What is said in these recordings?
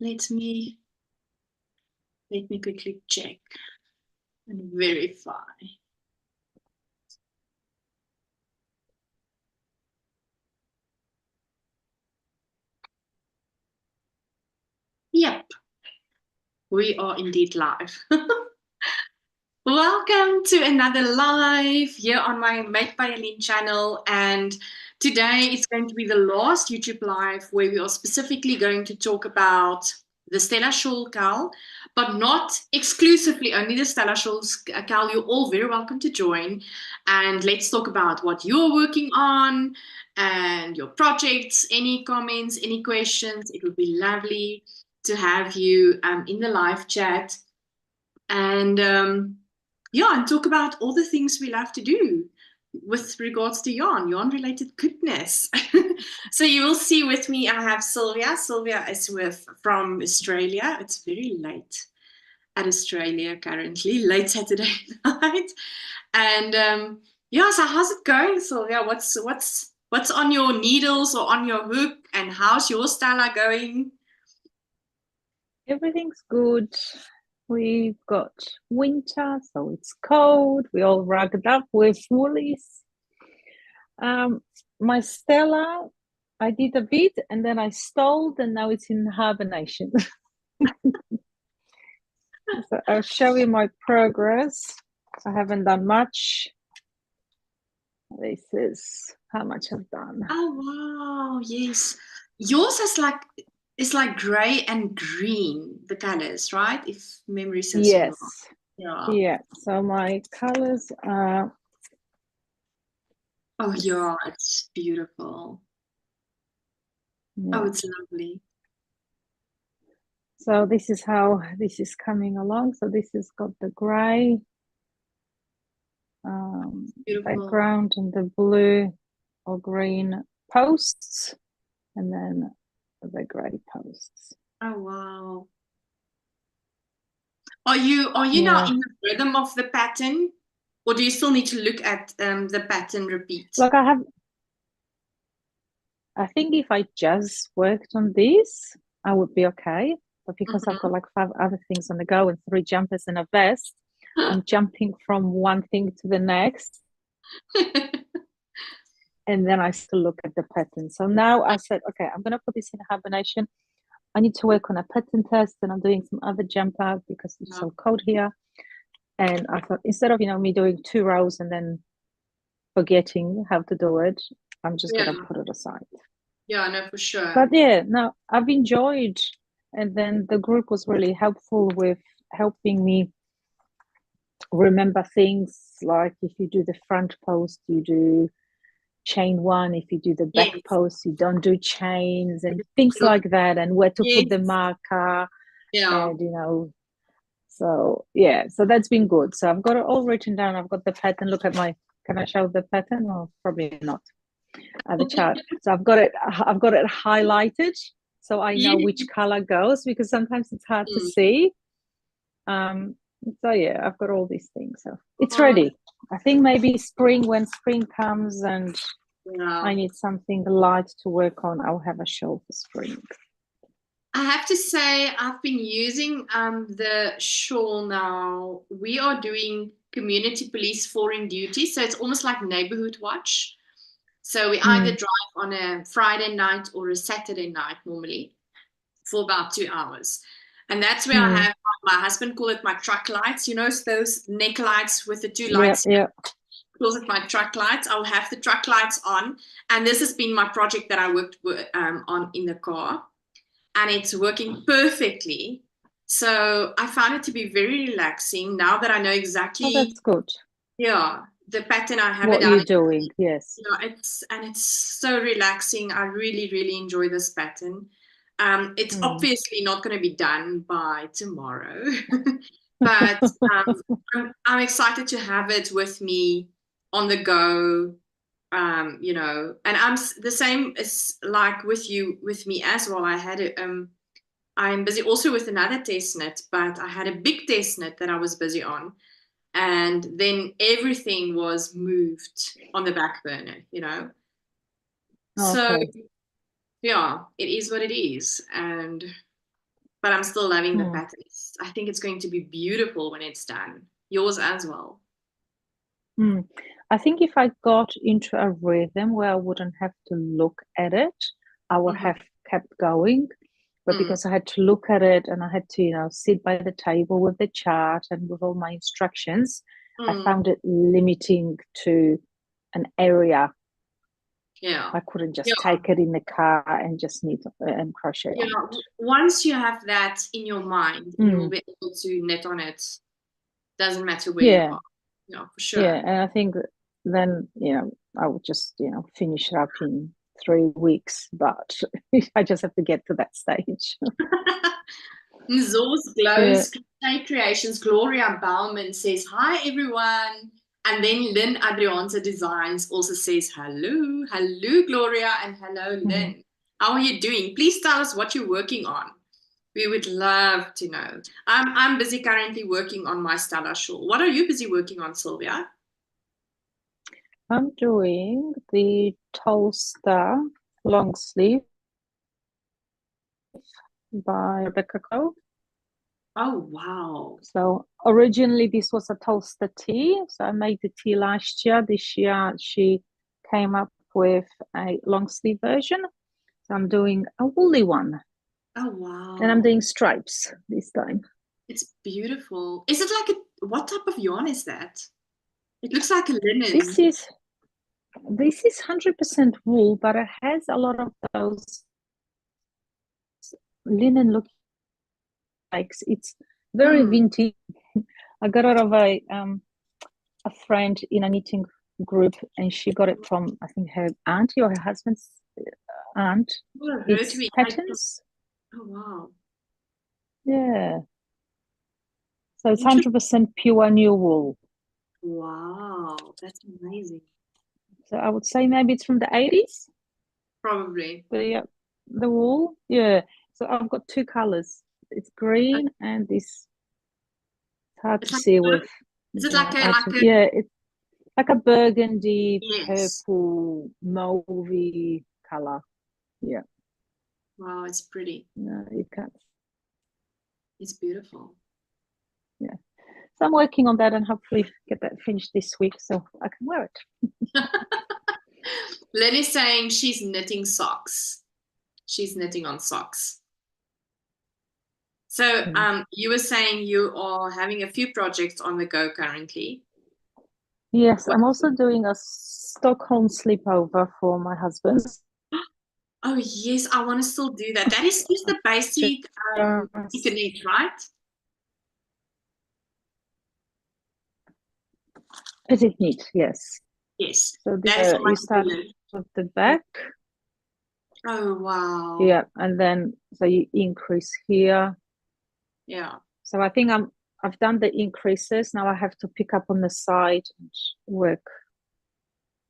Let me quickly check and verify. Yep, we are indeed live. Welcome to another live here on my Made by Jalene channel, and today it's going to be the last YouTube live where we are specifically going to talk about the Stella Shawl Cowl, but not exclusively only the Stella Shawl Cowl. You're all very welcome to join, and let's talk about what you're working on and your projects. Any comments, any questions? It would be lovely to have you in the live chat. And yeah, and talk about all the things we love to do with regards to yarn related goodness. So you will see with me, I have Sylvia. Sylvia is from Australia. It's very late at Australia currently, late Saturday night. And yeah, so how's it going, Sylvia? What's on your needles or on your hook, and how's your Stella going? Everything's good. We've got winter, so it's cold. We're all rugged up with woolies. My Stella, I did a bit and then I stalled and now it's in hibernation. So I'll show you my progress. I haven't done much. This is how much I've done. Oh wow, yes. Yours is like gray and green, the colors, right? If memory serves me Yes. well. Yeah. So my colors are. Oh yeah, it's beautiful. Yeah. Oh, it's lovely. So this is how this is coming along. So this has got the gray background and the blue or green posts, and then the gray posts. Oh wow. Are you now in the rhythm of the pattern, or do you still need to look at the pattern repeat? Like I think if I just worked on this, I would be okay. But because I've got like 5 other things on the go and 3 jumpers and a vest, I'm jumping from one thing to the next. And then I still look at the pattern. So now I said, okay, I'm going to put this in hibernation. I need to work on a pattern test, and I'm doing some other jumper because it's so cold here. And I thought, instead of me doing 2 rows and then forgetting how to do it, I'm just gonna put it aside. Yeah, no, for sure. But yeah, no, I've enjoyed, and then the group was really helpful with helping me remember things, like if you do the front post, you do chain 1. If you do the back post, you don't do chains, and things like that, and where to put the marker. And so yeah, so that's been good. So I've got it all written down. I've got the pattern. Look at can I show the pattern? Or probably not. The chart. So I've got it highlighted, so I know which color goes, because sometimes it's hard to see. So yeah, I've got all these things, so it's ready. I think maybe spring, when spring comes and I need something light to work on, I'll have a shawl for spring. I have to say, I've been using the shawl now. We are doing community police foreign duty, so it's almost like neighborhood watch. So we either drive on a Friday night or a Saturday night normally for about 2 hours. And that's where I have my husband call it my truck lights, those neck lights with the 2 lights. Yeah. Calls it my truck lights. I'll have the truck lights on. And this has been my project that I worked on in the car. And it's working perfectly. So I found it to be very relaxing now that I know exactly. Oh, that's good. Yeah, the pattern I have. What you're doing, yes. Yeah, it's so relaxing. I really, really enjoy this pattern. It's obviously not going to be done by tomorrow, but I'm excited to have it with me on the go. And I'm the same as like with me as well. I'm busy also with another test knit, but I had a big test knit that I was busy on, and then everything was moved on the back burner. Okay. So yeah, it is what it is, and but I'm still loving the pattern. I think it's going to be beautiful when it's done. Yours as well. I think if I got into a rhythm where I wouldn't have to look at it, I would have kept going. But because I had to look at it and I had to, you know, sit by the table with the chart and with all my instructions, I found it limiting to an area. Yeah. I couldn't just take it in the car and just knit and crochet on it. Once you have that in your mind, you will be able to knit on it. Doesn't matter where you are. Yeah, for sure. Yeah, and I think then, you know, I would just, you know, finish it up in 3 weeks, but I just have to get to that stage. Nzor's Glows Crochet Creations, Gloria Bauman says, hi everyone. And then Lynn Adrianza Designs also says, hello, Gloria, and hello, Lynn. How are you doing? Please tell us what you're working on. We would love to know. I'm busy currently working on my Stella Shawl. What are you busy working on, Sylvia? I'm doing the Tolster long sleeve by Rebecca Cole. Oh, wow. So originally this was a Tolster tee. So I made the tee last year. This year she came up with a long sleeve version. So I'm doing a woolly one. Oh, wow. And I'm doing stripes this time. It's beautiful. Is it like what type of yarn is that? It looks like a linen. This is 100% wool, but it has a lot of those linen looking likes. It's very vintage. I got it of a friend in a knitting group, and she got it from, I think, her auntie or her husband's aunt. It's patterns. Oh, wow. Yeah. So it's 100% pure new wool. Wow, that's amazing. So I would say maybe it's from the 80s. Probably. But yeah, the wool. Yeah. So I've got 2 colors. It's green and this. It's hard to see with. Is it like a yeah, it's like a burgundy, purple, mauvey color. Yeah. Wow, it's pretty. No, you can't. It's beautiful. Yeah. So I'm working on that and hopefully get that finished this week so I can wear it. Lynn is saying she's knitting socks. She's knitting on socks. So you were saying you are having a few projects on the go currently. Yes, I'm also doing a Stockholm sleepover for my husband. Oh yes, I want to still do that. That is just the basic Ethernet, right? Basic knit, yes. Yes. So you start with the back. Oh wow. Yeah, and then so you increase here. Yeah. So I think I've done the increases. Now I have to pick up on the side and work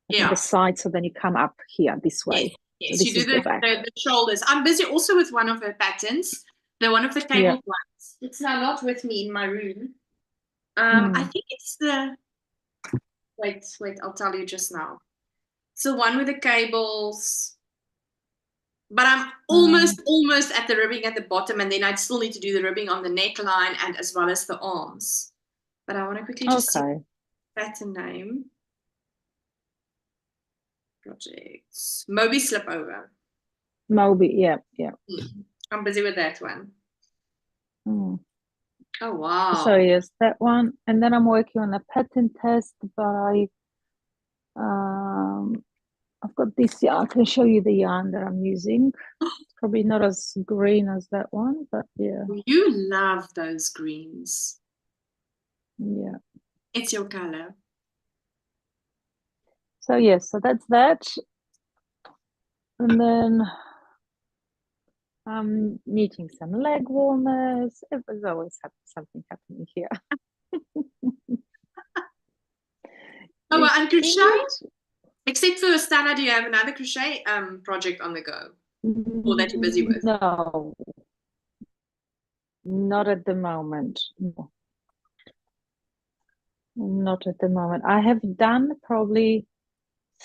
the side, so then you come up here this way. Yes, so you do the shoulders. I'm busy also with one of her patterns, one of the cable ones. It's now not with me in my room. I think it's the wait, I'll tell you just now. So one with the cables, but I'm almost at the ribbing at the bottom, and then I'd still need to do the ribbing on the neckline and as well as the arms. But I want to quickly just see the pattern name. Projects. Moby Slipover. Moby, yeah. I'm busy with that one. Oh wow. So yes, that one. And then I'm working on a pattern test, but I've got this yarn. I can show you the yarn that I'm using. It's probably not as green as that one, but yeah. You love those greens. Yeah. It's your color. So yes, so that's that. And then I'm knitting some leg warmers. There's always something happening here. Oh, well, and crochet? Except for Stella, do you have another crochet project on the go? Or that you're busy with? No. Not at the moment. No. Not at the moment. I have done probably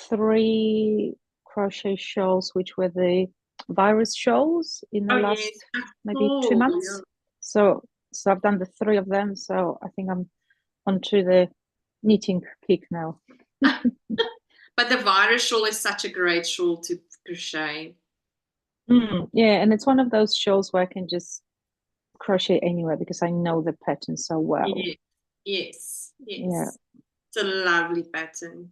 3 crochet shawls, which were the virus shawls in the Oh last yes, I maybe 2 saw. months. So I've done the 3 of them. So I think I'm onto the knitting kick now. But the virus shawl is such a great shawl to crochet. Yeah, and it's one of those shawls where I can just crochet anywhere because I know the pattern so well. Yes, yes, yes. Yeah. It's a lovely pattern.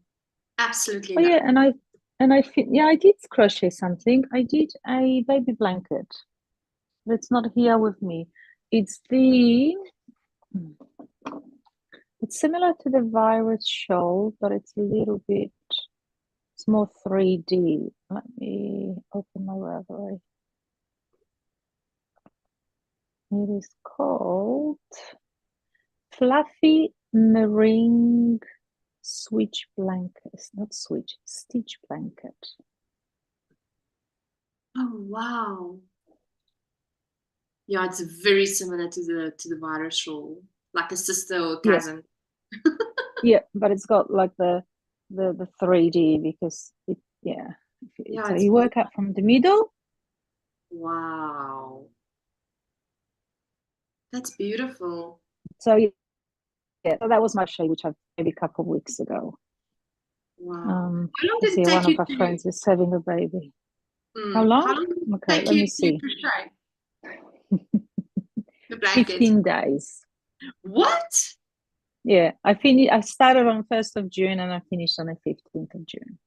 Absolutely Oh lovely. yeah, and I think yeah, I did crochet something. I did a baby blanket. It's not here with me. It's it's similar to the virus shawl, but it's a little bit, it's more 3D. Let me open my Ravelry. It is called Fluffy Meringue Switch Blanket. Not switch, stitch blanket. Oh wow. Yeah, it's very similar to the virus shawl, like a sister or cousin. Yeah, but it's got like the 3D because Yeah, so it's you work out from the middle. wow. That's beautiful. So so that was my shade, which I maybe a couple of weeks ago. Wow. How long I did it see one take of you our to friends is having a baby. How long? how long did it Okay, take let you me to see. crochet the blanket? 15 days. What? Yeah, I started on 1st of June and I finished on the 15th of June.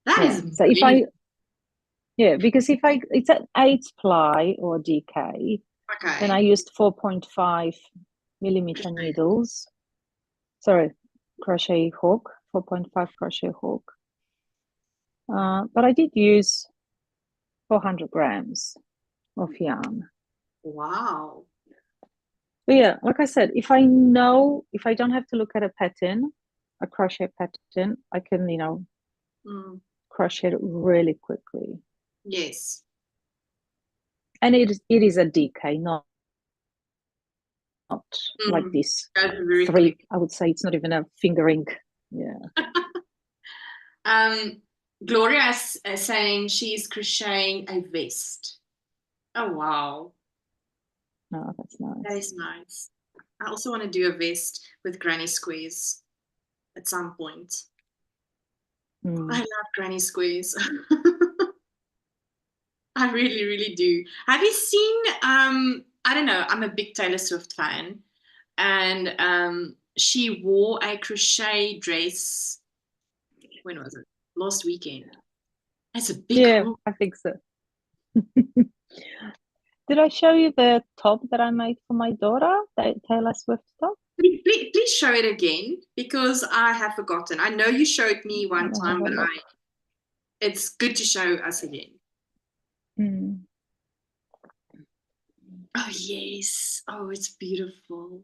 That Yeah. is So really because if it's an 8 ply or DK, then I okay. used 4.5 millimeter needles. Sorry, crochet hook, 4.5 crochet hook. But I did use 400 grams of yarn. Wow. But yeah, like I said, if I don't have to look at a pattern, a crochet pattern, I can, Mm. crochet it really quickly. Yes. And it is a DK, not like Mm. this Goes very 3. quick. I would say it's not even a fingering. Yeah. Gloria is saying she's crocheting a vest. Oh wow. Oh, that's That nice. is nice. I also want to do a vest with granny squares at some point. I love granny squares. I really, really do. Have you seen I don't know, I'm a big Taylor Swift fan and she wore a crochet dress, when was it? Last weekend. It's a big Yeah, hoop. I think so. Did I show you the top that I made for my daughter, the Taylor Swift top? Please show it again because I have forgotten. I know you showed me one Let me have time, a but look. it's good to show us again. Oh yes. Oh, it's beautiful.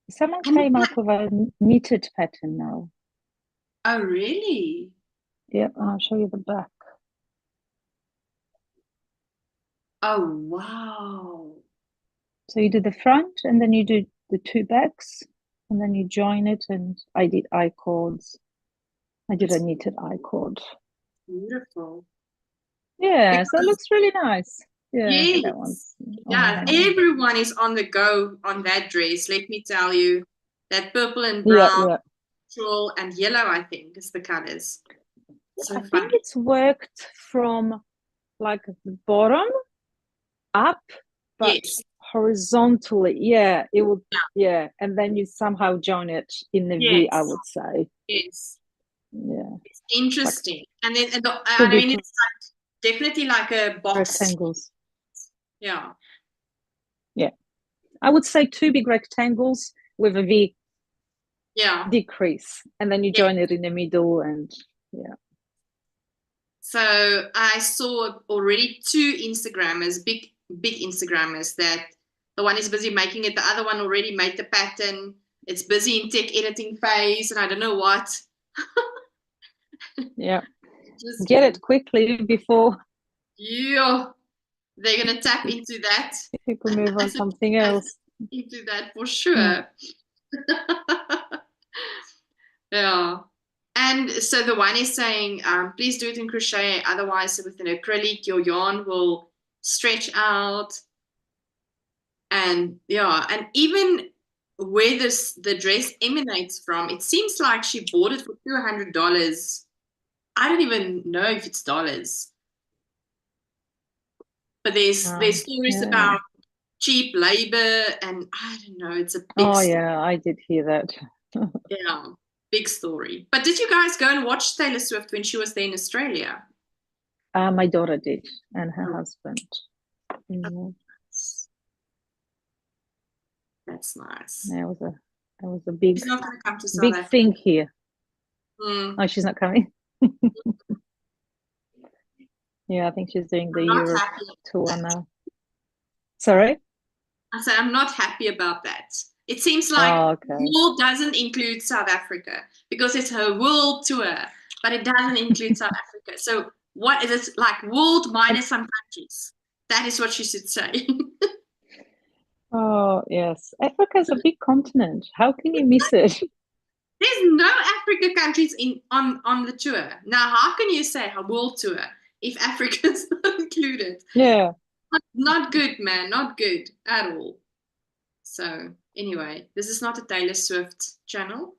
Someone And came up with a knitted pattern now. oh really? Yeah, I'll show you the back. Oh wow. So you do the front and then you do the 2 backs and then you join it, and I did I-cords. I did a knitted I-cord. Beautiful. Yeah, so it Because looks really nice. Yeah, that one's yes, on the yeah, hanger. everyone is on the go on that dress. Let me tell you, that purple and Yeah, brown, yeah. neutral and yellow, I think, is the colors. So I think fun. it's worked from like the bottom up, but Yes, horizontally. Yeah, it would. Yeah, and then you somehow join it in the V, I yes, would say. yes. Yeah, It's like interesting. And then two I big mean, it's like, definitely like a box. rectangles. Yeah, Yeah, I would say 2 big rectangles with a V yeah, decrease, and then you yeah. join it in the middle, and yeah. So I saw already 2 Instagrammers, big Instagrammers, that the one is busy making it, the other one already made the pattern. It's busy in tech editing phase, and I don't know what. Yeah, Just get it quickly before yeah, they're gonna tap into that. people move on As a, something as else. into that for Mm. sure. Yeah. And so the one is saying, please do it in crochet, otherwise with an acrylic, your yarn will stretch out. And yeah, and even where the dress emanates from, it seems like she bought it for $200. I don't even know if it's dollars. But there's stories Yeah. about cheap labor, and I don't know, it's a big Oh, story. yeah, I did hear that. Yeah, big story. But did you guys go and watch Taylor Swift when she was there in Australia? My daughter did, and her Oh, husband. Yeah, that's nice. that was a big She's not going to come to South big Africa. thing here. Oh, she's not coming. Yeah, I think she's doing the I'm not Europe happy. tour now. Sorry? I say I'm not happy about that. It seems like Oh, okay. world doesn't include South Africa because it's her world tour, but it doesn't include South Africa. So what is it like world minus some countries? That is what she should say. Oh, yes. Africa is a big continent. How can you miss it? There's no Africa countries on the tour. Now, how can you say a world tour if Africa's not included? Yeah. Not good, man. Not good at all. So anyway, this is not a Taylor Swift channel.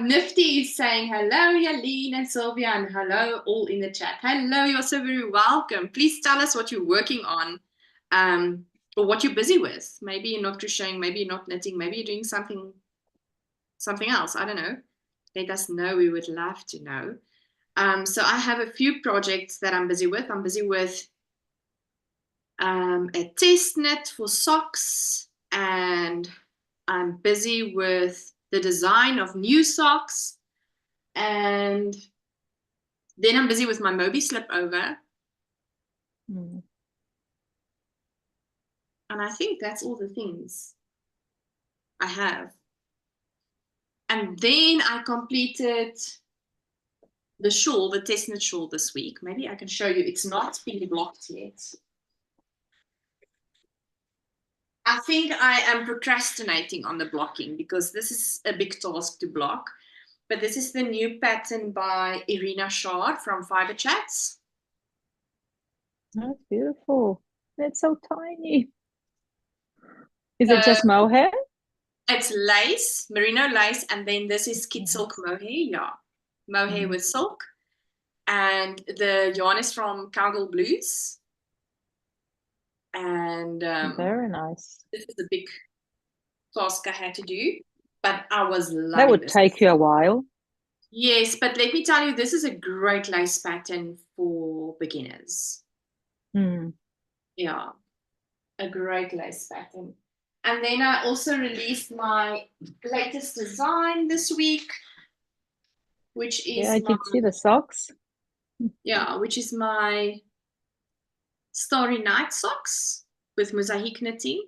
Nifty is saying hello, Jalene and Sylvia, and hello all in the chat. Hello, you're so very welcome. Please tell us what you're working on, or what you're busy with. Maybe you're not crocheting, maybe you're not knitting, maybe you're doing something else. I don't know. Let us know. We would love to know. So I have a few projects that I'm busy with. I'm busy with a test knit for socks, and I'm busy with the design of new socks, and then I'm busy with my Moby slip over. Mm. And I think that's all the things I have. And then I completed the shawl, the test knit shawl this week. Maybe I can show you. It's not been blocked yet. I think I am procrastinating on the blocking because this is a big task to block. But this is the new pattern by Irina Shard from Fiber Chats. That's beautiful. It's so tiny. Is it just mohair? It's lace, merino lace, and then this is kid silk mohair. Yeah, mohair with silk. And the yarn is from Cowgirl Blues. And very nice. this is a big task I had to do, but I was loving That would this. take you a while. Yes, but let me tell you, this is a great lace pattern for beginners. Mm. Yeah, a great lace pattern. And then I also released my latest design this week, which is I did see the socks. Yeah, which is my Starry Night socks with mosaic knitting,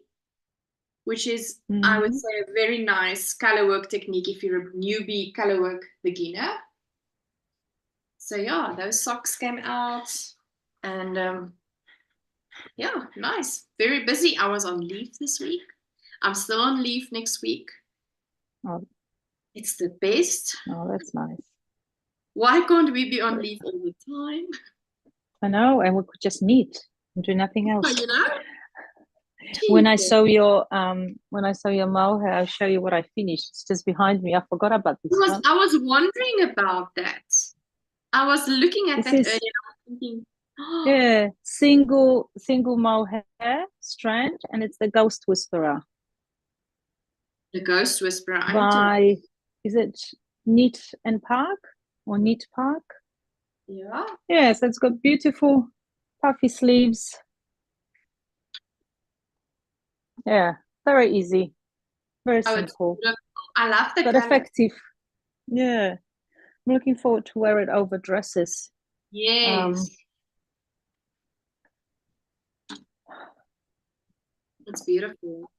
which is, I would say, a very nice color work technique if you're a newbie color work beginner. So yeah, those socks came out, and yeah, nice. Very busy. I was on leave this week. I'm still on leave next week. Oh, it's the best. Oh, that's nice. Why can't we be on leave all the time? I know, and we could just knit and do nothing else. You know? When I saw your mohair, I'll show you what I finished. It's just behind me. I forgot about this one. I was wondering about that. I was looking at that earlier and I was thinking, oh. Yeah, single mohair strand, and it's the Ghost Whisperer. The Ghost Whisperer. By, is it Knit and Park or Knit Park? Yeah. Yeah, so it's got beautiful puffy sleeves. Yeah, very easy, very simple. I love the but color. Effective. Yeah, I'm looking forward to wear it over dresses. Yes. It's beautiful.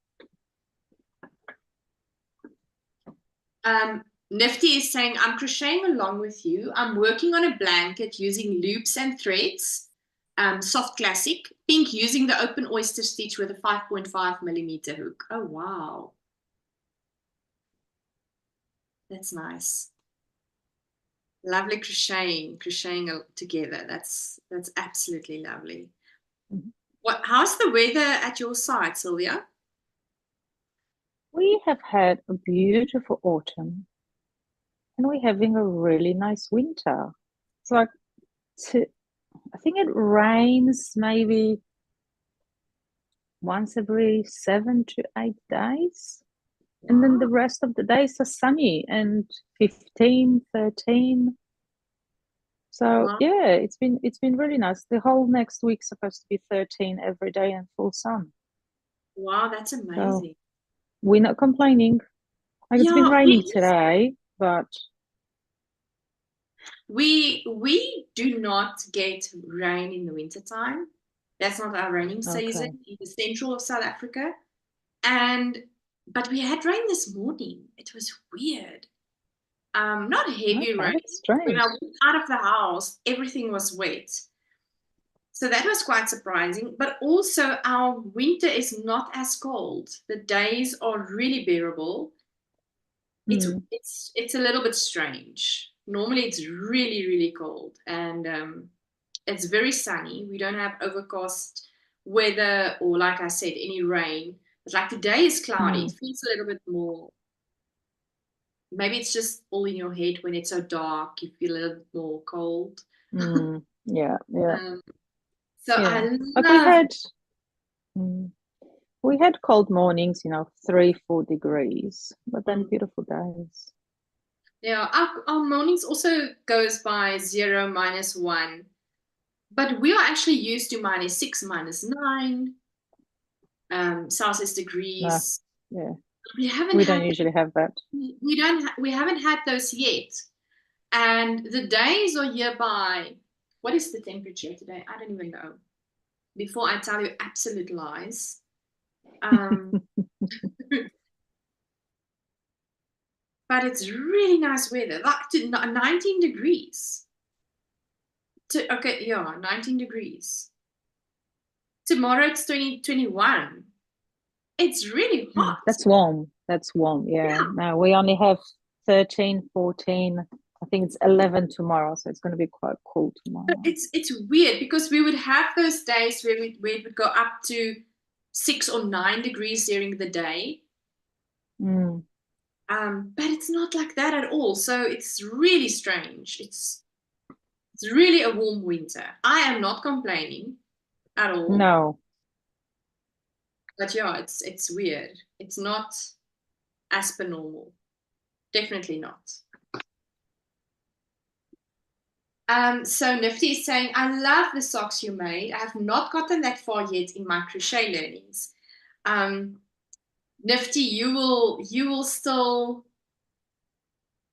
Nifty is saying, I'm crocheting along with you. I'm working on a blanket using loops and threads. Soft classic. Pink using the open oyster stitch with a 5.5 millimeter hook. Oh, wow. That's nice. Lovely crocheting together. That's absolutely lovely. Mhm. How's the weather at your side, Sylvia? We have had a beautiful autumn and we're having a really nice winter. It's like, I think it rains maybe once every 7 to 8 days. And then the Wow. rest of the days are sunny and 15, 13. So Wow. yeah, it's been really nice. The whole next week's supposed to be 13 every day and full sun. Wow, that's So amazing. we're not complaining. Like it's been Yeah, raining today, but we do not get rain in the wintertime. That's not our raining season okay. in the central of South Africa. And but we had rain this morning. It was weird. Not heavy Okay, rain. that's When I strange. went out of the house, everything was wet. So that was quite surprising. But also, our winter is not as cold. The days are really bearable. It's Hmm. it's it's a little bit strange. Normally, it's really really cold, and it's very sunny. We don't have overcast weather or, like I said, any rain. But like today is cloudy. Hmm. It feels a little bit more. Maybe it's just all in your head when it's so dark. You feel a little bit more cold. Hmm. Yeah, yeah, Um, so yeah. I Like love. mm, we had cold mornings, 3, 4 degrees, but then Mm, beautiful days. yeah, our mornings also goes by 0, -1, but we are actually used to -6, -9 Celsius No, degrees. yeah, We haven't we don't had usually have that. we haven't had those yet, and the days are hereby. What is the temperature today? I don't even know. Before I tell you absolute lies, um, but it's really nice weather, like to 19 degrees. Okay, yeah, 19 degrees. Tomorrow it's 21. It's really hot. That's warm. That's warm. Yeah. Yeah. Now we only have 13, 14. I think it's 11 tomorrow, so it's going to be quite cool tomorrow. It's weird because we would have those days where it would go up to 6 or 9 degrees during the day. Mm. But it's not like that at all. So it's really strange. It's really a warm winter. I am not complaining at all. No, But yeah, it's weird. It's not as per normal. Definitely not. So Nifty is saying, I love the socks you made. I have not gotten that far yet in my crochet learnings. Um, Nifty, you will still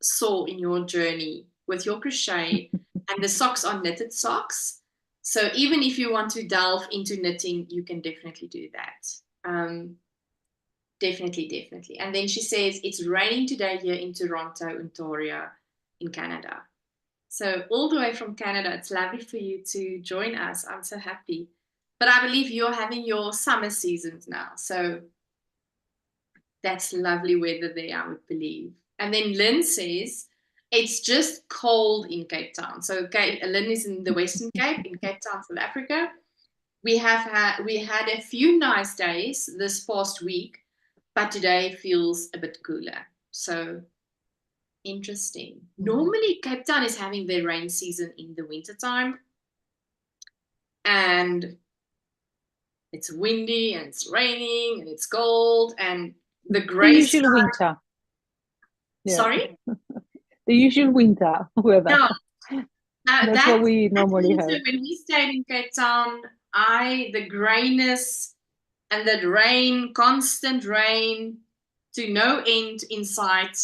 soar in your journey with your crochet, and the socks are knitted socks. So even if you want to delve into knitting, you can definitely do that. Definitely, definitely. And then she says it's raining today here in Toronto, Ontario, in Canada. So all the way from Canada, it's lovely for you to join us. I'm so happy. But I believe you're having your summer seasons now. So that's lovely weather there, I would believe. And then Lynn says it's just cold in Cape Town. So Lynn is in the Western Cape, in Cape Town, South Africa. We had a few nice days this past week, but today feels a bit cooler. So interesting. mm. Normally, Cape Town is having their rain season in the wintertime, and it's windy and it's raining and it's cold and the The gray sky. usual winter. Yeah, Sorry? the usual winter weather. Yeah, That's what that we that normally winter have. when we stayed in Cape Town, the grayness and that rain, constant rain to no end in sight,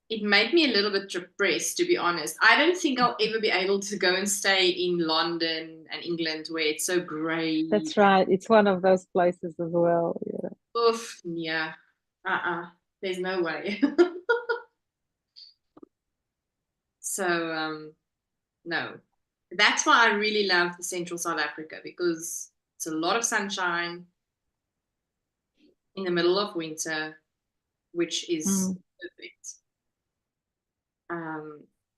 it made me a little bit depressed, to be honest. I don't think I'll ever be able to go and stay in London and England where it's so grey. That's right. It's one of those places as well. Yeah. Oof, yeah. There's no way. So, no. That's why I really love the central South Africa because it's a lot of sunshine in the middle of winter, which is Mm. perfect.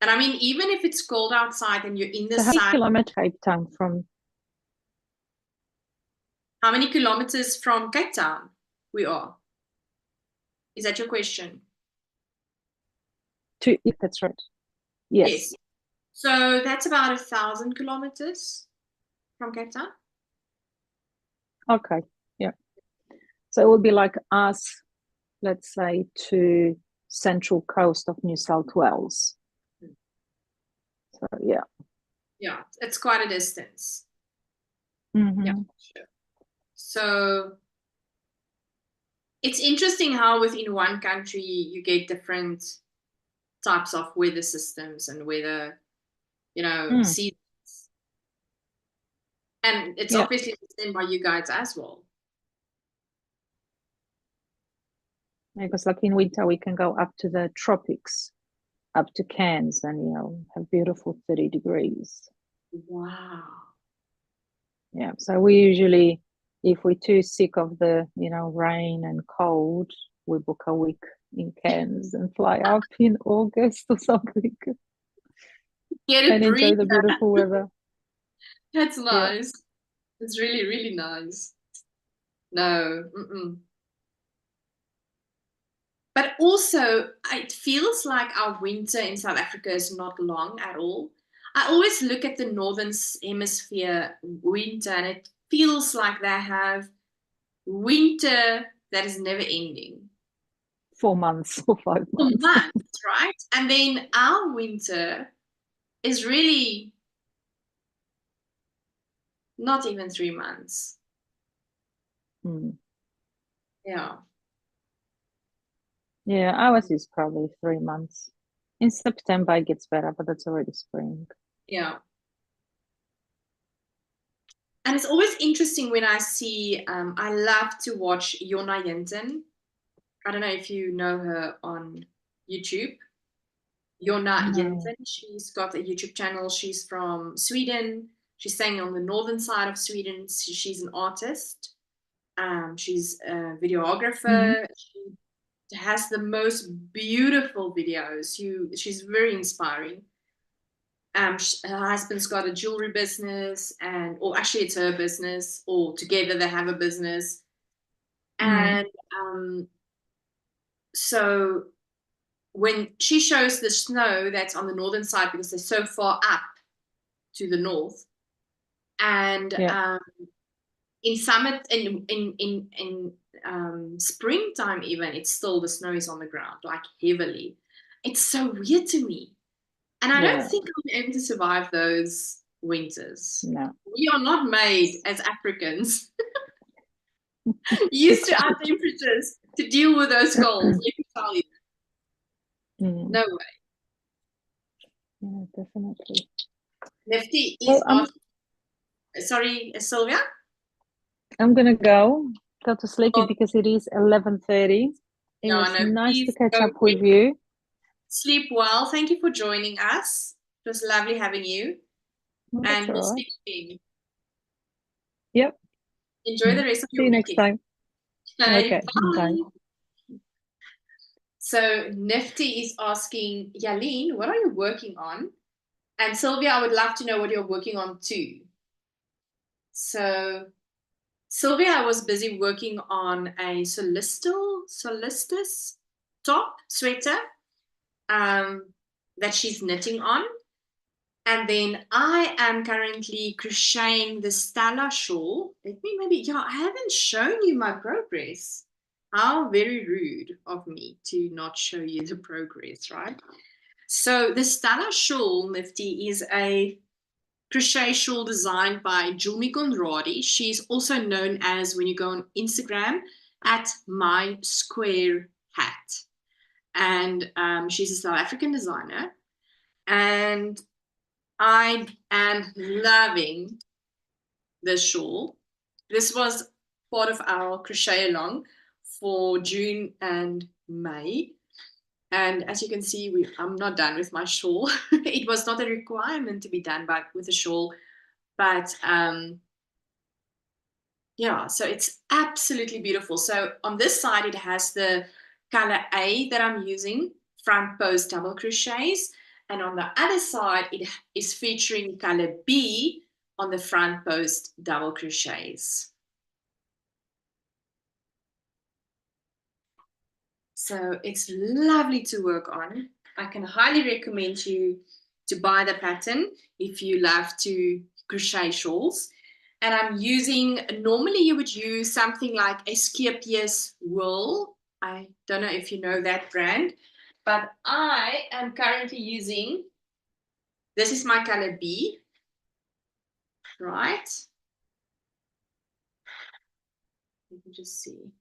And I mean, even if it's cold outside and you're in the So how many sun, kilometers Cape Town from? how many kilometers from Cape Town we are? Is that your question? Yeah, that's right. Yes. So that's about 1,000 kilometers from Cape Town. Okay. Yeah. So it would be like us, let's say, to central coast of New South Wales. So yeah. Yeah, it's quite a distance. Mm-hmm. Yeah, sure. So it's interesting how within one country you get different types of weather systems and weather, seasons. And it's obviously the same by you guys as well. Because like in winter we can go up to the tropics, up to Cairns, and have beautiful 30 degrees. Wow. Yeah. So we usually, if we're too sick of the rain and cold, we book a week in Cairns and fly up in August or something. Get and a breather. enjoy the beautiful weather. That's nice. It's really, really nice. No. But also, it feels like our winter in South Africa is not long at all. I always look at the Northern Hemisphere winter, and it feels like they have winter that is never ending. 4 months or 5 months. 4 months, right? And then our winter is really not even 3 months. Yeah. Yeah, ours is probably 3 months. In September it gets better, but that's already spring. Yeah. And it's always interesting when I see, I love to watch Jonna Jensen. I don't know if you know her on YouTube. Jonna Jensen. She's got a YouTube channel. She's from Sweden. She's staying on the northern side of Sweden. She's an artist. She's a videographer. She has the most beautiful videos. She's very inspiring. Her husband's got a jewelry business, or actually it's her business, or together they have a business. And so when she shows the snow that's on the northern side, because they're so far up to the north, and in summer, in springtime even, it's still, the snow is on the ground, like heavily. It's so weird to me. And I don't think I'll be able to survive those winters. No. We are not made as Africans used to our temperatures to deal with those colds. Let me tell you. No way. Yeah, definitely. Nifty is sorry, Sylvia? I'm gonna go to sleep because it is 11:30. It was nice to catch up with you. Sleep well. Thank you for joining us. It was lovely having you. And we'll speak soon. Yep. Enjoy the rest of your weekend. See you next time. Okay, bye. So Nifty is asking, Jalene, what are you working on? And Sylvia, I would love to know what you're working on too. So Sylvia, I was busy working on a solstice top sweater that she's knitting on. And then I am currently crocheting the Stella Shawl. I haven't shown you my progress. How very rude of me to not show you the progress, right? So the Stella Shawl, Nifty, is a crochet shawl designed by Julme Conradie. She's also known as, when you go on Instagram, at My Square Hat. And she's a South African designer. And I am loving this shawl. This was part of our crochet along for June and May. And as you can see, I'm not done with my shawl. It was not a requirement to be done with a shawl. But so it's absolutely beautiful. So on this side, it has the color A that I'm using front post double crochets, and on the other side it is featuring color B on the front post double crochets. So it's lovely to work on. I can highly recommend you to buy the pattern if you love to crochet shawls. And I'm using, normally you would use something like a Skierpies wool. I don't know if you know that brand, but I am currently using, this is my color B, right? Let me just see.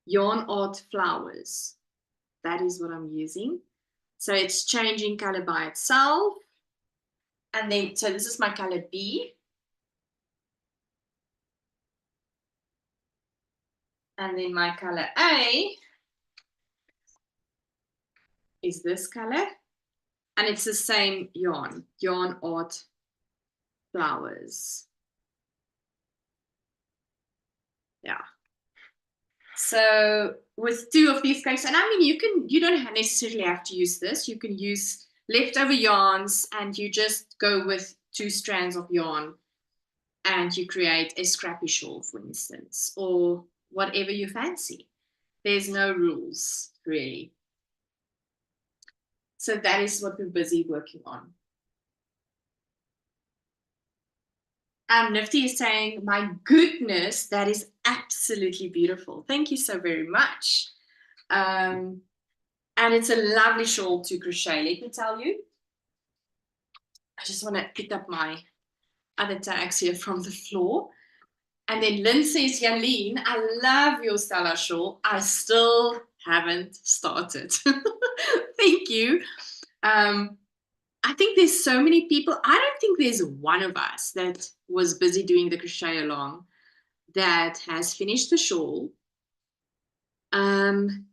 Yarn Art Flowers. That is what I'm using. So it's changing color by itself. And then, so this is my color B. And then my color A is this color. And it's the same yarn, Yarn Art Flowers. Yeah. So with two of these cakes, and I mean, you don't necessarily have to use this. You can use leftover yarns and you just go with 2 strands of yarn and you create a scrappy shawl, for instance, or whatever you fancy. There's no rules, really. So that is what we're busy working on. Nifty is saying, my goodness, that is absolutely beautiful. Thank you so very much. And it's a lovely shawl to crochet, let me tell you. I just want to pick up my other tags here from the floor. And then Lynn says, Jalene, I love your Stella shawl. I still haven't started. Thank you. I think there's so many people. I don't think there's one of us that was busy doing the crochet along that has finished the shawl. And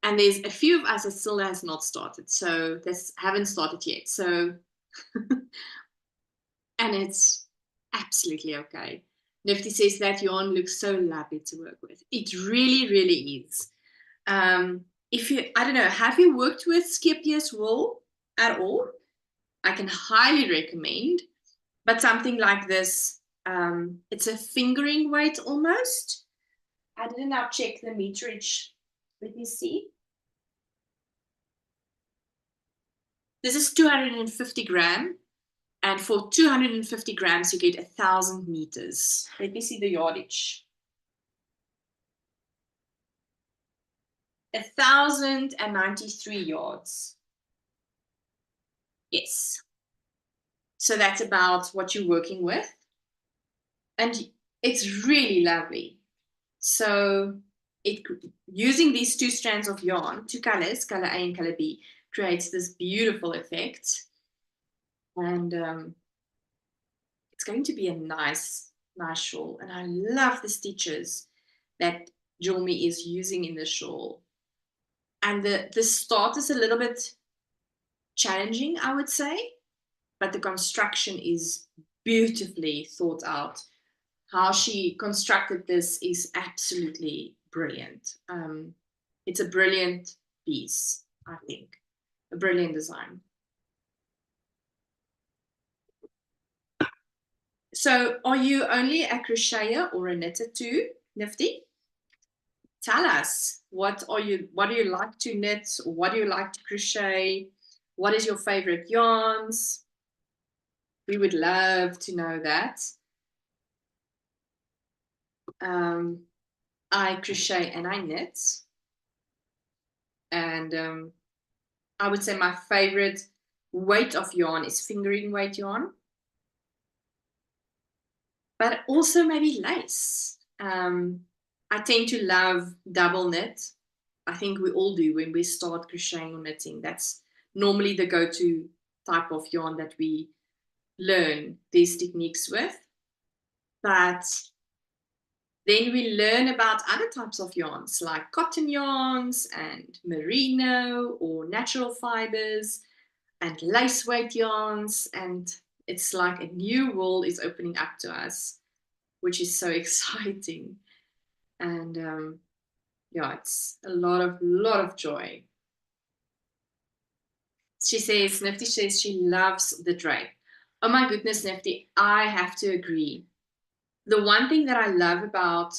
there's a few of us that still has not started. So this haven't started yet. So, and it's absolutely okay. Nifty says that yarn looks so lovely to work with. It really, really is. If you, I don't know, have you worked with Skierpies wool at all? I can highly recommend. But something like this, it's a fingering weight almost. I didn't now check the meterage. Let me see. This is 250 grams. And for 250 grams, you get 1,000 meters. Let me see the yardage. 1,093 yards. Yes. So that's about what you're working with. And it's really lovely. So using these 2 strands of yarn, 2 colors, color A and color B, creates this beautiful effect. And it's going to be a nice shawl. And I love the stitches that Julme is using in the shawl. And the start is a little bit challenging, I would say, but the construction is beautifully thought out. How she constructed this is absolutely brilliant. It's a brilliant piece, I think. A brilliant design. So are you only a crocheter or a knitter too, Nifty? Tell us, what do you like to knit? What do you like to crochet? What is your favorite yarns? We would love to know that. I crochet and I knit. And I would say my favorite weight of yarn is fingering weight yarn. But also maybe lace. I tend to love double knit. I think we all do when we start crocheting or knitting. That's normally the go-to type of yarn that we learn these techniques with. But then we learn about other types of yarns like cotton yarns and merino or natural fibers and lace weight yarns. And it's like a new world is opening up to us, which is so exciting. And yeah, it's a lot of joy. She says, Nifty says she loves the drape. Oh my goodness, Nifty, I have to agree. The one thing that I love about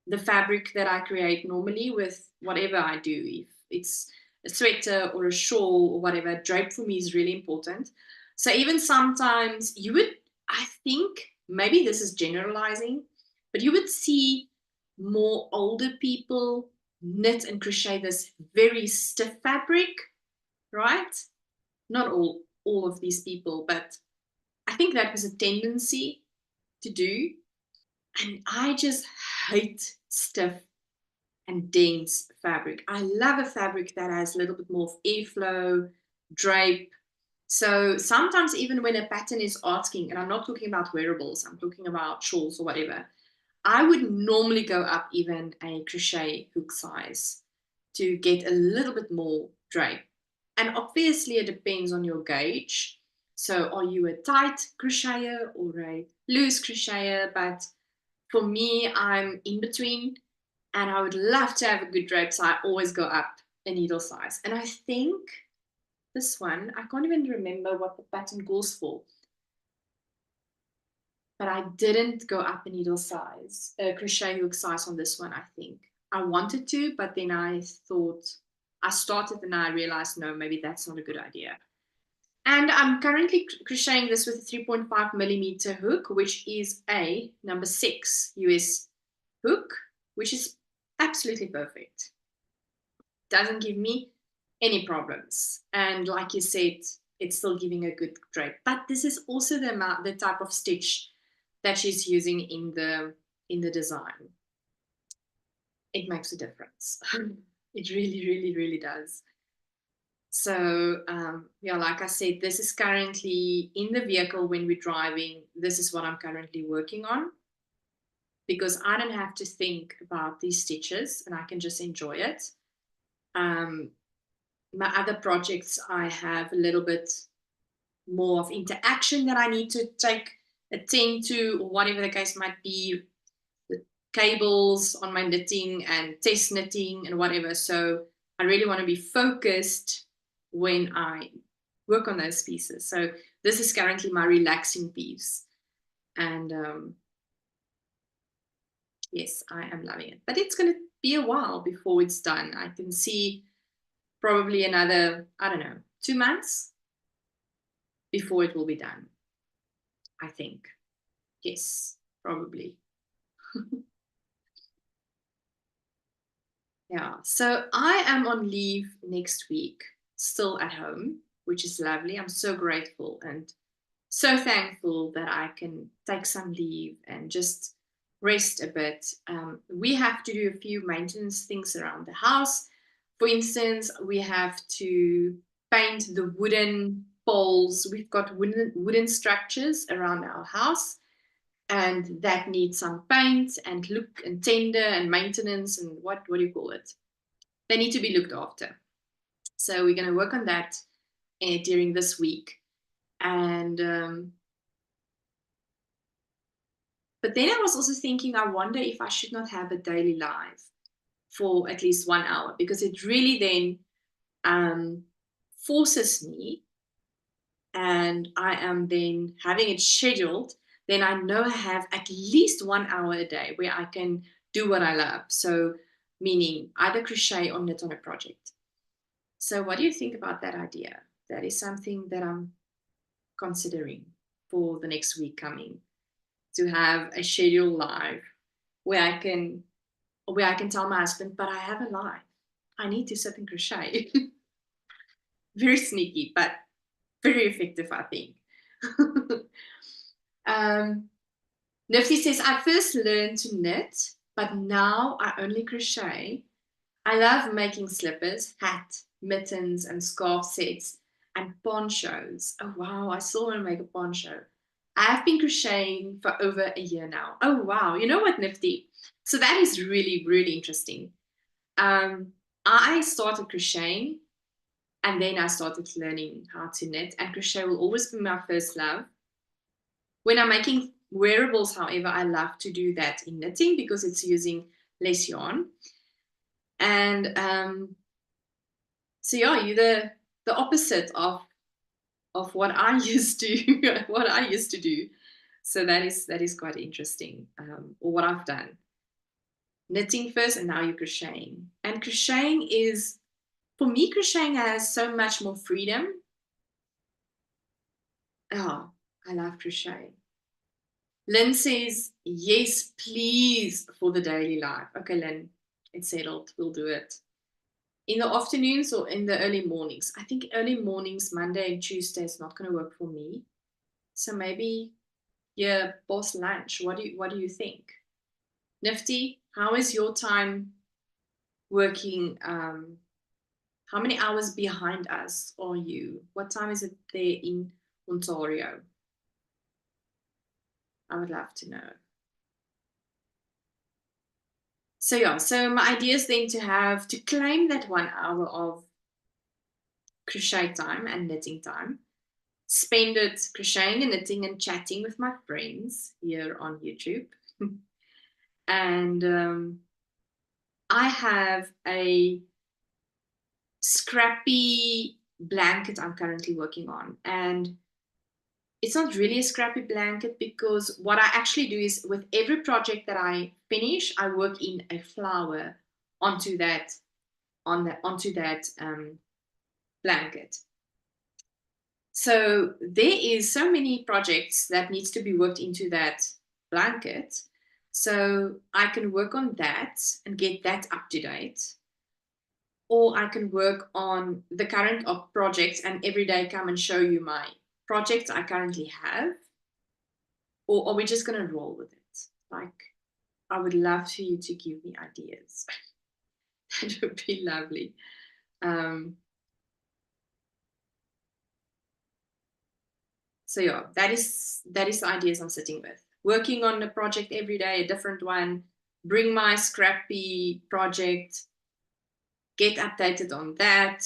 the fabric that I create normally with whatever I do, if it's a sweater or a shawl or whatever, drape for me is really important. So even sometimes you would, I think, maybe this is generalizing, but you would see more older people knit and crochet this very stiff fabric, right? Not all of these people, but I think that was a tendency to do. And I just hate stiff and dense fabric. I love a fabric that has a little bit more of airflow, drape. So sometimes even when a pattern is asking, and I'm not talking about wearables, I'm talking about shawls or whatever, I would normally go up even a crochet hook size to get a little bit more drape. And obviously it depends on your gauge. So are you a tight crocheter or a loose crocheter? But for me, I'm in between and I would love to have a good drape. So I always go up a needle size. And I think this one, I can't even remember what the pattern calls for, but I didn't go up a needle size, a crochet hook size on this one, I think. I wanted to, but then I thought, I started and I realized, no, maybe that's not a good idea. And I'm currently crocheting this with a 3.5 millimeter hook, which is a number 6 US hook, which is absolutely perfect. Doesn't give me any problems. And like you said, it's still giving a good drape. But this is also the type of stitch that she's using in the design. It makes a difference. It really, really, really does. So yeah, like I said, this is currently in the vehicle when we're driving. This is what I'm currently working on because I don't have to think about these stitches and I can just enjoy it. My other projects, I have a little bit more of interaction that I need to attend to, or whatever the case might be, the cables on my knitting and test knitting and whatever. So I really want to be focused when I work on those pieces. So this is currently my relaxing piece. And yes, I am loving it. But it's going to be a while before it's done. I can see probably another, I don't know, 2 months before it will be done. I think. Yes, probably. Yeah, so I am on leave next week, still at home, which is lovely. I'm so grateful and so thankful that I can take some leave and just rest a bit. We have to do a few maintenance things around the house. For instance, we have to paint the wooden poles. We've got wooden structures around our house, and that needs some paint and look and tender and maintenance and what do you call it? They need to be looked after. So we're going to work on that during this week. And but then I was also thinking, I wonder if I should not have a daily live for at least 1 hour, because it really then forces me, and I am then having it scheduled. Then I know I have at least 1 hour a day where I can do what I love. So meaning either crochet or knit on a project. So what do you think about that idea? That is something that I'm considering for the next week coming, to have a schedule live where I can tell my husband, but I have a live. I need to sit and crochet. Very sneaky, but very effective, I think. Nifty says, I first learned to knit, but now I only crochet. I love making slippers, hat, mittens, and scarf sets, and ponchos. Oh, wow, I still want to make a poncho. I have been crocheting for over a year now. Oh, wow. You know what, Nifty? So that is really, really interesting. I started crocheting and then I started learning how to knit, and crochet will always be my first love. When I'm making wearables, however, I love to do that in knitting because it's using less yarn. And so yeah, you're the opposite of what I used to what I used to do. So that is quite interesting, or what I've done. Knitting first, and now you're crocheting. And crocheting is, for me, crocheting has so much more freedom. Oh, I love crocheting. Lynn says, yes, please, for the daily life. Okay, Lynn, it's settled. We'll do it. In the afternoons or in the early mornings? I think early mornings, Monday and Tuesday, is not going to work for me. So maybe, yeah, boss lunch. What do you think? Nifty, how is your time working? How many hours behind us are you? What time is it there in Ontario? I would love to know. So yeah, so my idea is then to claim that 1 hour of crochet time and knitting time, spend it crocheting and knitting and chatting with my friends here on YouTube. And I have a scrappy blanket I'm currently working on. And it's not really a scrappy blanket, because what I actually do is, with every project that I finish, I work in a flower onto that blanket. So there is so many projects that needs to be worked into that blanket. So I can work on that and get that up to date. Or I can work on the current projects and every day come and show you my projects I currently have. Or are we just going to roll with it? Like, I would love for you to give me ideas. That would be lovely. So yeah, that is the ideas I'm sitting with. Working on a project every day, a different one. Bring my scrappy project. Get updated on that.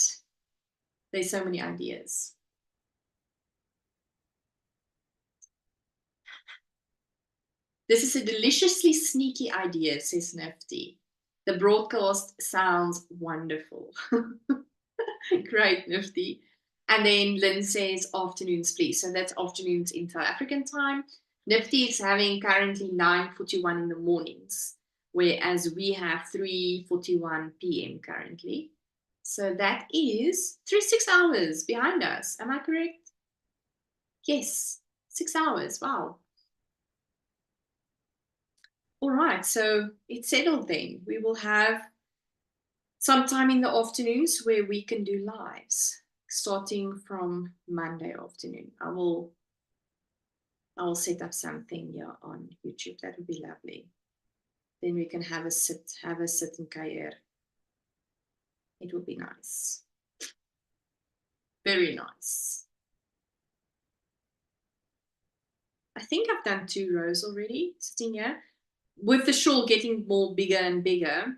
There's so many ideas. This is a deliciously sneaky idea, says Nifty. The broadcast sounds wonderful. Great, Nifty. And then Lynn says afternoons, please. So that's afternoons in South African time. Nifty is having currently 9:41 in the mornings, whereas we have 3:41 p.m. currently. So that is 6 hours behind us. Am I correct? Yes, 6 hours. Wow. All right, so it's settled then. We will have sometime in the afternoons where we can do lives, starting from Monday afternoon. I will set up something here on YouTube. That would be lovely. Then we can have a sit and kuier. It will be nice. Very nice. I think I've done 2 rows already sitting here. With the shawl getting more bigger and bigger,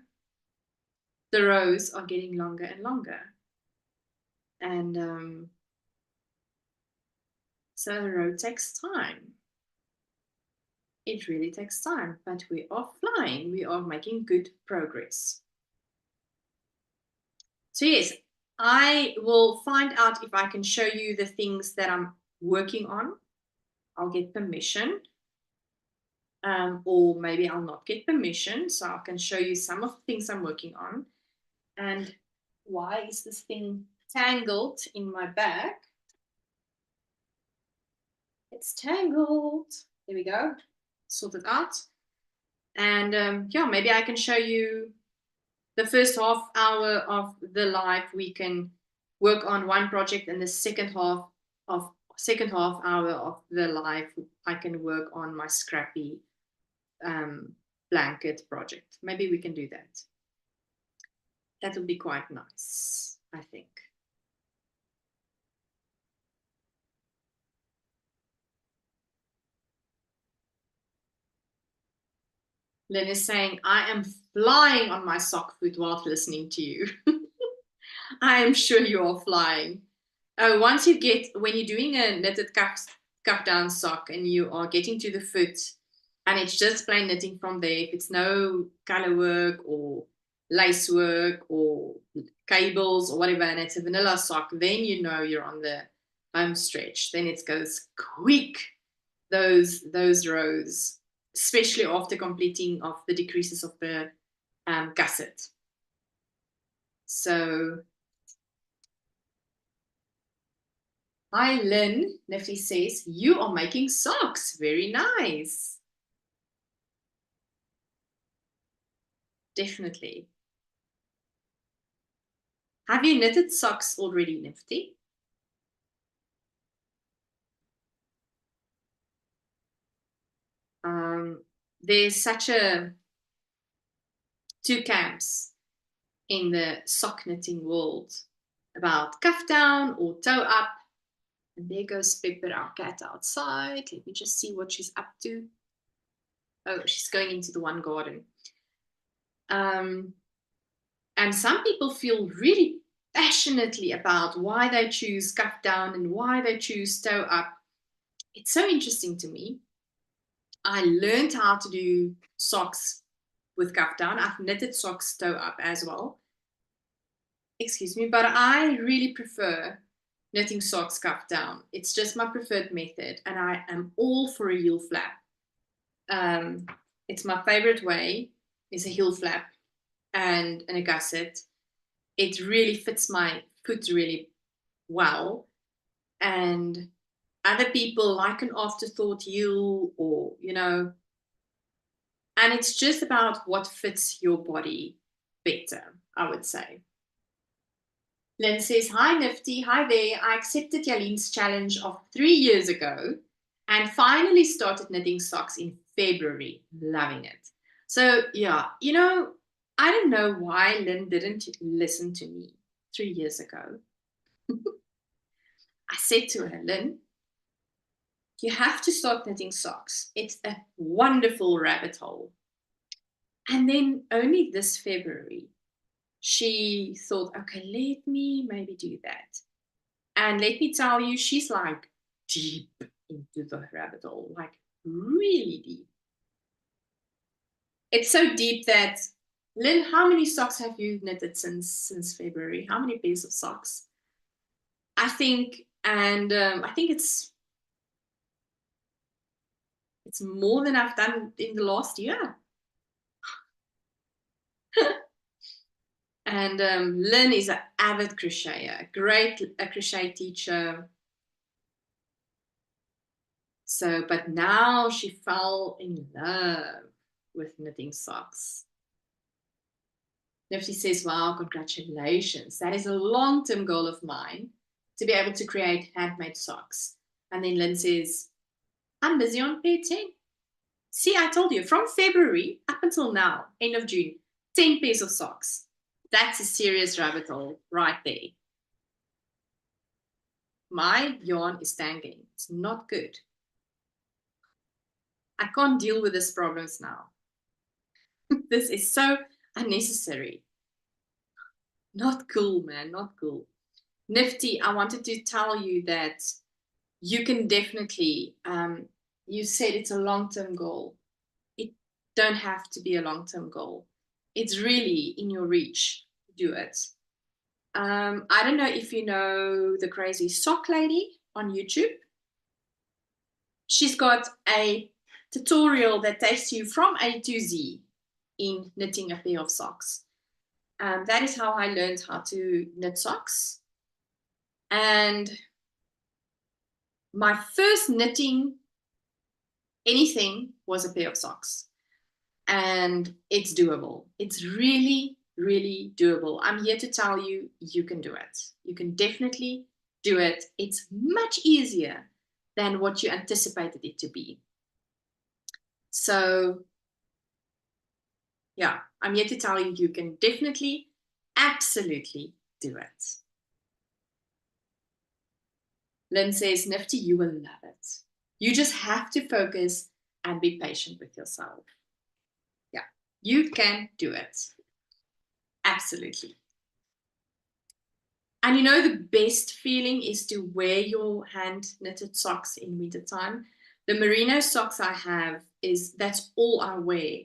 the rows are getting longer and longer. And so the row takes time. It really takes time, but we are flying. We are making good progress. So yes, I will find out if I can show you the things that I'm working on. I'll get permission. Or maybe I'll not get permission, so I can show you some of the things I'm working on. And why is this thing tangled in my bag? It's tangled. There we go. Sort it out. And yeah, maybe I can show you the first half hour of the live. We can work on one project, and the second half hour of the live, I can work on my scrappy blanket project. Maybe we can do that. That would be quite nice, I think. Lynn is saying, I am flying on my sock foot while listening to you. I am sure you are flying. Once you get, when you're doing a knitted cuff down sock and you are getting to the foot and it's just plain knitting from there, if it's no color work or lacework or cables or whatever, and it's a vanilla sock, then you know you're on the home stretch. Then it goes quick, those rows, especially after completing of the decreases of the gusset. So, hi Lynn, Nifty says, you are making socks. Very nice. Definitely. Have you knitted socks already, Nifty? There's such two camps in the sock knitting world about cuff down or toe up. And there goes Pepper, our cat, outside. Let me just see what she's up to. Oh, she's going into the one garden. And some people feel really passionately about why they choose cuff down and why they choose toe up. It's so interesting to me. I learned how to do socks with cuff down. I've knitted socks toe up as well. Excuse me, but I really prefer knitting socks cuff down. It's just my preferred method, and I am all for a heel flap. It's my favorite way, is a heel flap and a gusset. It really fits my foot really well, and other people like an afterthought heel, or and it's just about what fits your body better, I would say. Lynn says, hi Nifty, hi there. I accepted Jalene's challenge of 3 years ago and finally started knitting socks in February. Loving it. So yeah, I don't know why Lynn didn't listen to me 3 years ago. I said to her, Lynn, you have to start knitting socks. It's a wonderful rabbit hole. And then only this February, she thought, okay, let me maybe do that. And let me tell you, she's like deep into the rabbit hole, like really deep. It's so deep that, Lynn, how many socks have you knitted since February? How many pairs of socks? I think, and I think it's more than I've done in the last year. And Lynn is an avid crocheter, a crochet teacher. So, but now she fell in love with knitting socks. Nifty says, wow, congratulations. That is a long-term goal of mine, to be able to create handmade socks. And then Lynn says, I'm busy on pair 10. See, I told you, from February up until now, end of June, 10 pairs of socks. That's a serious rabbit hole right there. My yarn is tangling. It's not good. I can't deal with these problems now. This is so unnecessary. Not cool, man, not cool. Nifty, I wanted to tell you that you can definitely, you said it's a long-term goal. It don't have to be a long-term goal. It's really in your reach to do it. I don't know if you know the Crazy Sock Lady on YouTube. She's got a tutorial that takes you from A to Z in knitting a pair of socks. That is how I learned how to knit socks. And my first knitting anything was a pair of socks. And it's doable. It's really, really doable. I'm here to tell you, you can do it. You can definitely do it. It's much easier than what you anticipated it to be. So, yeah, I'm here to tell you, you can definitely, absolutely do it. Lynn says, Nifty, you will love it. You just have to focus and be patient with yourself. Yeah, you can do it. Absolutely. And you know, the best feeling is to wear your hand knitted socks in winter time. The merino socks I have, that's all I wear.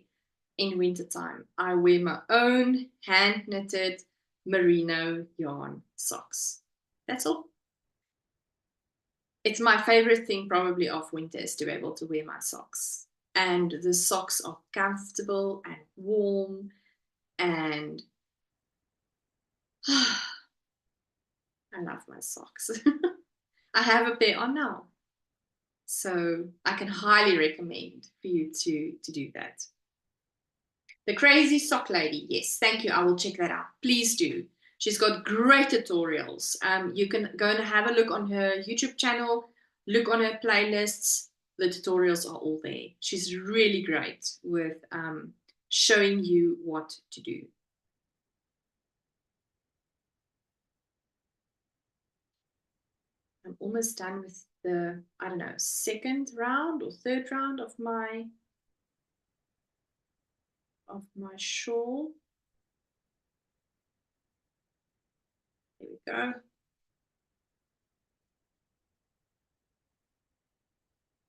in wintertime, I wear my own hand-knitted merino yarn socks. That's all. It's my favorite thing probably of winter is to be able to wear my socks. And the socks are comfortable and warm and I love my socks. I have a pair on now. So I can highly recommend for you to do that. The Crazy Sock Lady. Yes, thank you. I will check that out. Please do. She's got great tutorials. You can go and have a look on her YouTube channel, look on her playlists. The tutorials are all there. She's really great with showing you what to do. I'm almost done with the, I don't know, second round or third round of my shawl. There we go.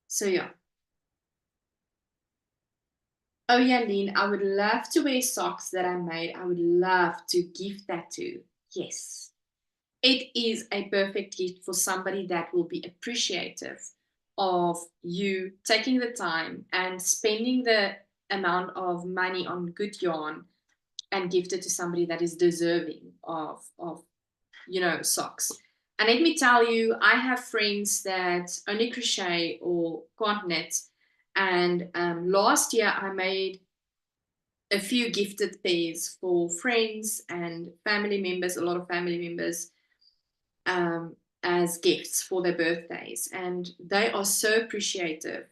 So yeah. Oh yeah, Jalene, I would love to wear socks that I made. I would love to gift that to. Yes. It is a perfect gift for somebody that will be appreciative of you taking the time and spending the amount of money on good yarn and gift it to somebody that is deserving of socks. And let me tell you, I have friends that only crochet or can't knit. And last year I made a few gifted pairs for friends and family members, a lot of family members, as gifts for their birthdays. And they are so appreciative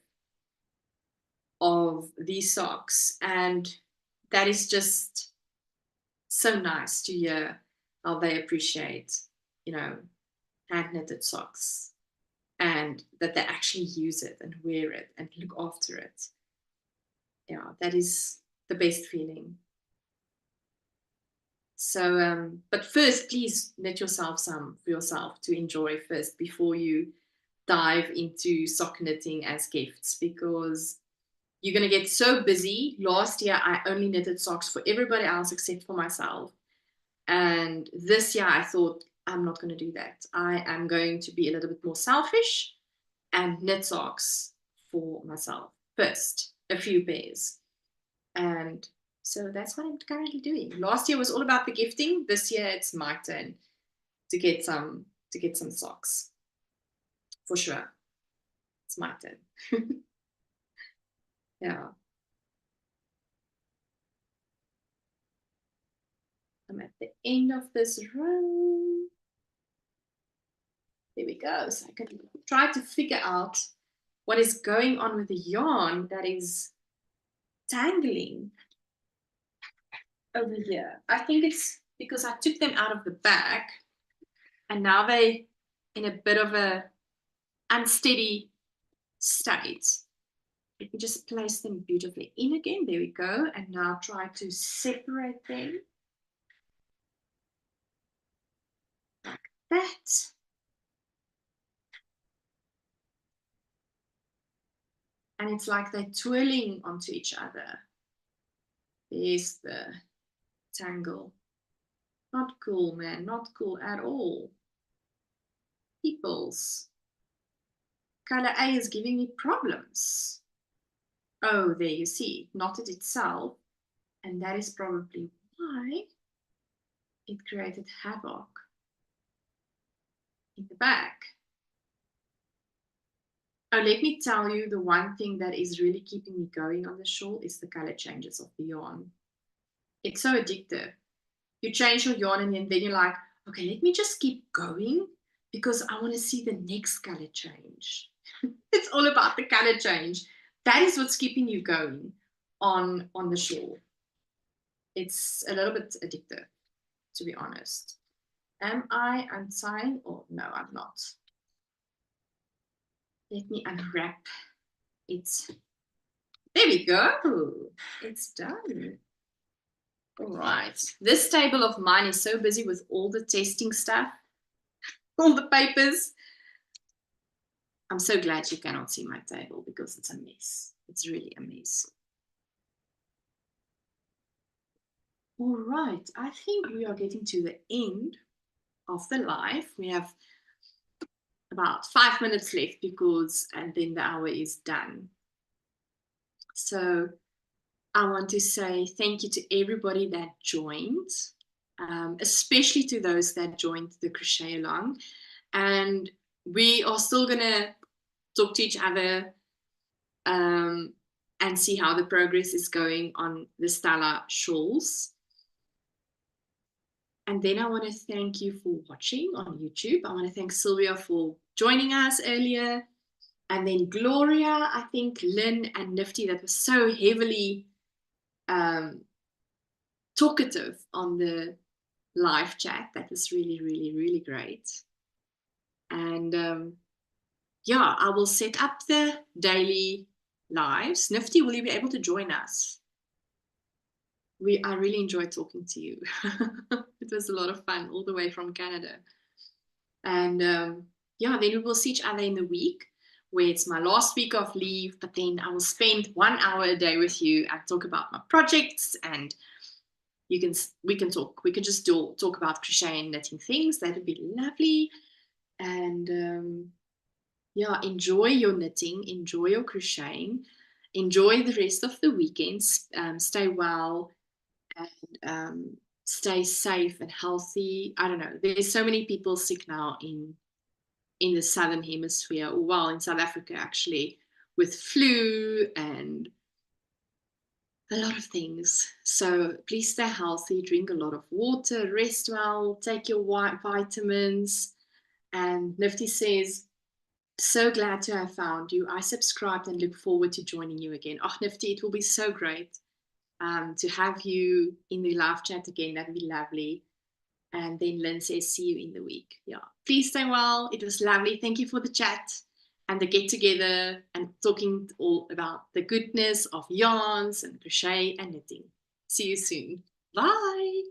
of these socks. And that is just so nice to hear how they appreciate, hand knitted socks and that they actually use it and wear it and look after it. Yeah, that is the best feeling. So, but first, please knit yourself some for yourself to enjoy first before you dive into sock knitting as gifts, because you're going to get so busy. Last year, I only knitted socks for everybody else except for myself. And this year, I thought, I'm not going to do that. I am going to be a little bit more selfish and knit socks for myself first, a few pairs. And so that's what I'm currently doing. Last year was all about the gifting. This year it's my turn to get some socks. For sure. It's my turn. Yeah. I'm at the end of this row. There we go. So I can try to figure out what is going on with the yarn that is tangling over here. I think it's because I took them out of the bag and now they in a bit of a unsteady state. Let me just place them beautifully in again. There we go. And now try to separate them like that. And it's like they're twirling onto each other. There's the tangle. Not cool, man. Not cool at all. Peoples. Color A is giving me problems. Oh, there you see. Knotted itself. And that is probably why it created havoc in the back. Oh, let me tell you, the one thing that is really keeping me going on the shawl is the color changes of the yarn. It's so addictive. You change your yarn and then you're like, okay, let me just keep going because I want to see the next color change. It's all about the color change. That is what's keeping you going on the shawl. It's a little bit addictive, to be honest. Am I untying? Oh, no, I'm not. Let me unwrap it. There we go. It's done. All right. This table of mine is so busy with all the testing stuff, all the papers. I'm so glad you cannot see my table because it's a mess. It's really a mess. All right, I think we are getting to the end of the live. We have about 5 minutes left and then the hour is done. So I want to say thank you to everybody that joined, especially to those that joined the crochet along. And we are still gonna talk to each other and see how the progress is going on the Stella Shawls. And then I want to thank you for watching on YouTube. I want to thank Sylvia for joining us earlier. And then Gloria, I think Lynn and Nifty, that was so heavily talkative on the live chat. That was really, really, really great. And yeah, I will set up the daily lives. Nifty, will you be able to join us? I really enjoyed talking to you. It was a lot of fun all the way from Canada. And yeah, then we will see each other in the week where it's my last week of leave, but then I will spend 1 hour a day with you and talk about my projects, and we can just talk about crochet and knitting things. That would be lovely. And yeah, enjoy your knitting, enjoy your crocheting, enjoy the rest of the weekends. Stay well and stay safe and healthy. I don't know. There's so many people sick now in the southern hemisphere, or well, in South Africa actually, with flu and a lot of things. So please stay healthy, drink a lot of water, rest well, take your vitamins. And Nifty says, so glad to have found you. I subscribed and look forward to joining you again. Oh, Nifty, it will be so great to have you in the live chat again. That'd be lovely. And then Lynn says, see you in the week. Yeah. Please stay well. It was lovely. Thank you for the chat and the get together and talking all about the goodness of yarns and crochet and knitting. See you soon. Bye.